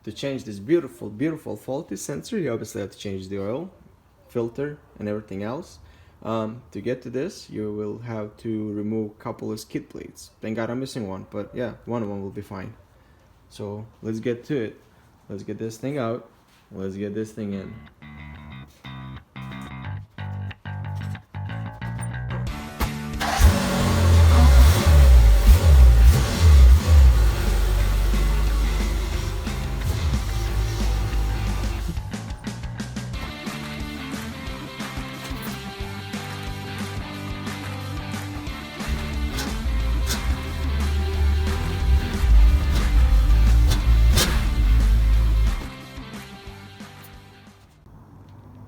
to change this beautiful faulty sensor, you obviously have to change the oil, filter, and everything else. To get to this, you will have to remove a couple of skid plates. Thank God I'm missing one, but yeah, one of them will be fine. So let's get to it. Let's get this thing out. Let's get this thing in.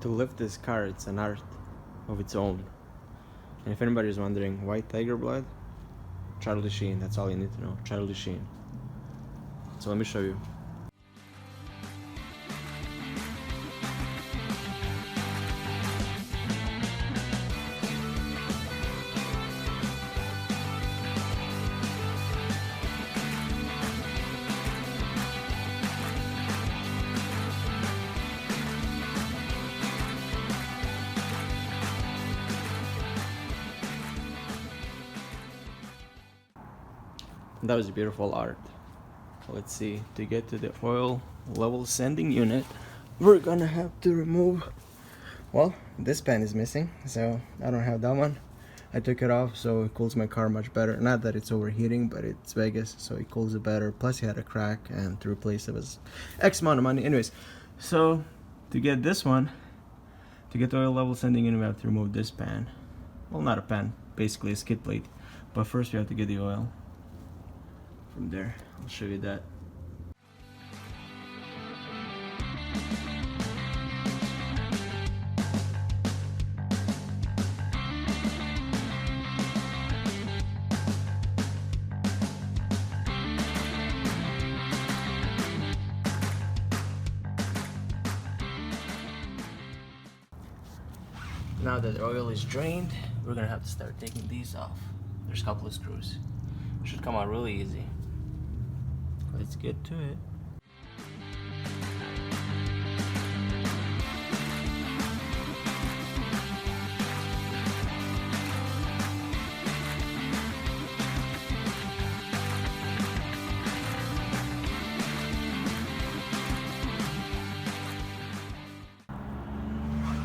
To lift this car, it's an art of its own. And if anybody is wondering why tiger blood, Charlie Sheen, that's all you need to know. Charlie Sheen. So let me show you. That was a beautiful art. Let's see, to get to the oil level sending unit, we're gonna have to remove, well, this pan is missing, so I don't have that one. I took it off so it cools my car much better. Not that it's overheating, but it's Vegas, so it cools it better. Plus it had a crack, and to replace it was X amount of money. Anyways, so to get this one, to get the oil level sending unit, we have to remove this pan. Well, not a pan, basically a skid plate. But first we have to get the oil. From there, I'll show you that. Now that the oil is drained, we're gonna have to start taking these off. There's a couple of screws. Should come out really easy. Let's get to it.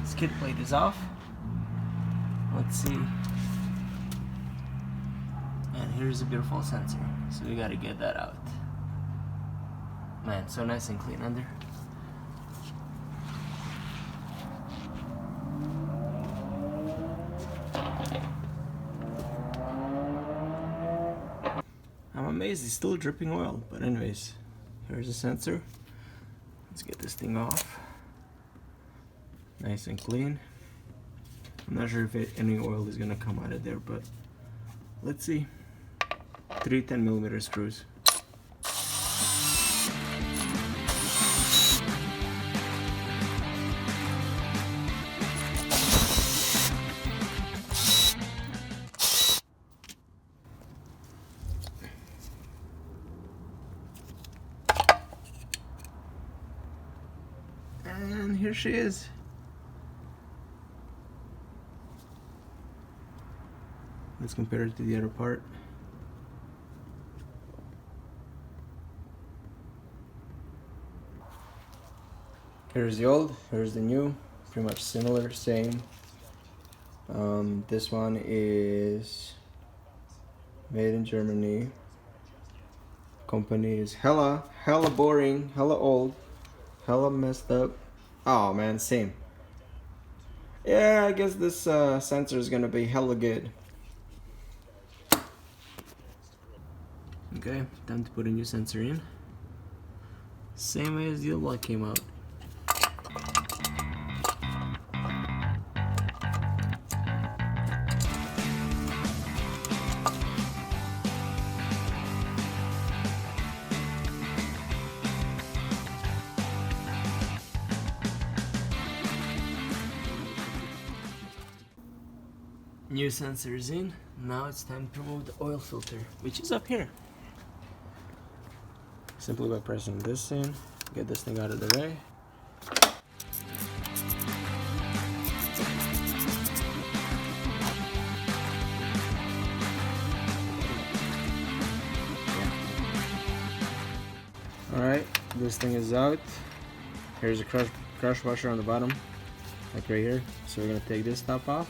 Skid plate is off. Let's see. And here's a beautiful sensor. So we gotta get that out. Man, so nice and clean under. I'm amazed it's still dripping oil, but anyways, here's the sensor. Let's get this thing off. Nice and clean. I'm not sure if any oil is gonna come out of there, but let's see. 3 10mm screws. And here she is. Let's compare it to the other part. Here's the old, here's the new, pretty much similar, same. This one is made in Germany. Company is hella boring, hella old, hella messed up. Oh man, same. Yeah, I guess this sensor is gonna be hella good. Okay, time to put a new sensor in. Same way as the old one came out. New sensor is in. Now it's time to remove the oil filter, which is up here. Simply by pressing this in, get this thing out of the way. Alright, this thing is out. Here's a crush washer on the bottom, like right here. So we're gonna take this top off.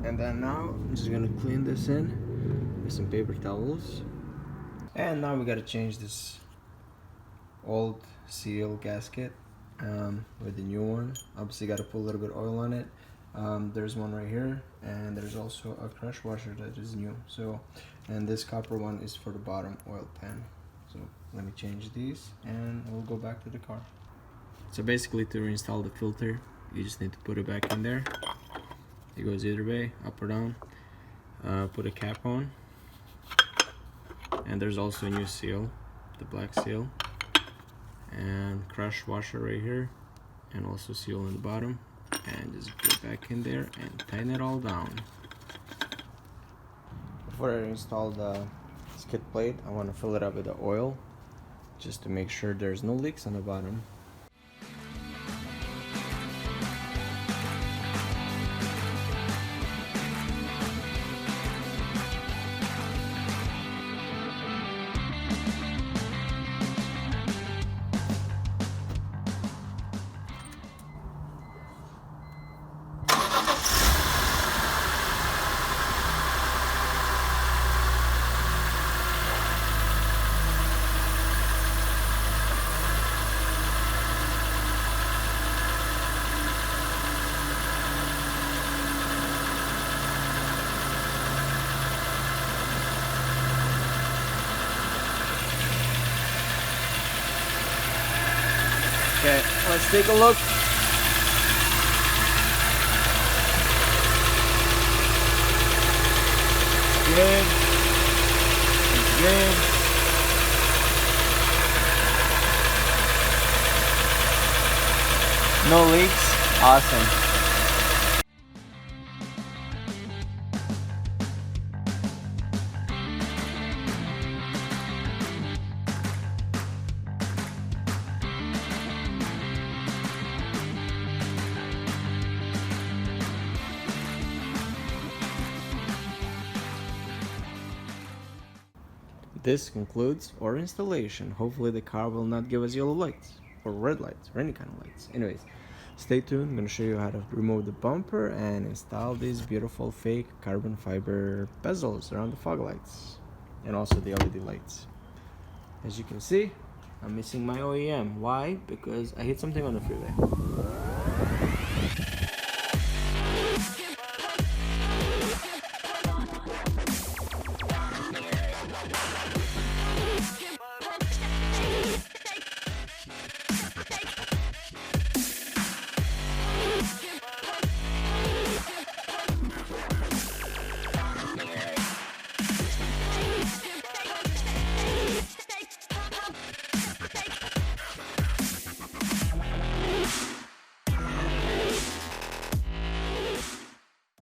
And then now I'm just gonna clean this in with some paper towels. And now we gotta change this old seal gasket with the new one. Obviously gotta put a little bit of oil on it. There's one right here, and there's also a crush washer that is new. So, and this copper one is for the bottom oil pan. So let me change these and we'll go back to the car. So basically, to reinstall the filter, you just need to put it back in there. It goes either way, up or down. Put a cap on, and there's also a new seal, the black seal, and crush washer right here, and also seal in the bottom. And just get back in there and tighten it all down. Before I install the skid plate, I want to fill it up with the oil just to make sure there's no leaks on the bottom. Okay, let's take a look. Good. It's good. No leaks. Awesome. This concludes our installation. Hopefully the car will not give us yellow lights or red lights or any kind of lights. Anyways, stay tuned. I'm going to show you how to remove the bumper and install these beautiful fake carbon fiber bezels around the fog lights and also the LED lights. As you can see, I'm missing my OEM. Why? Because I hit something on the freeway.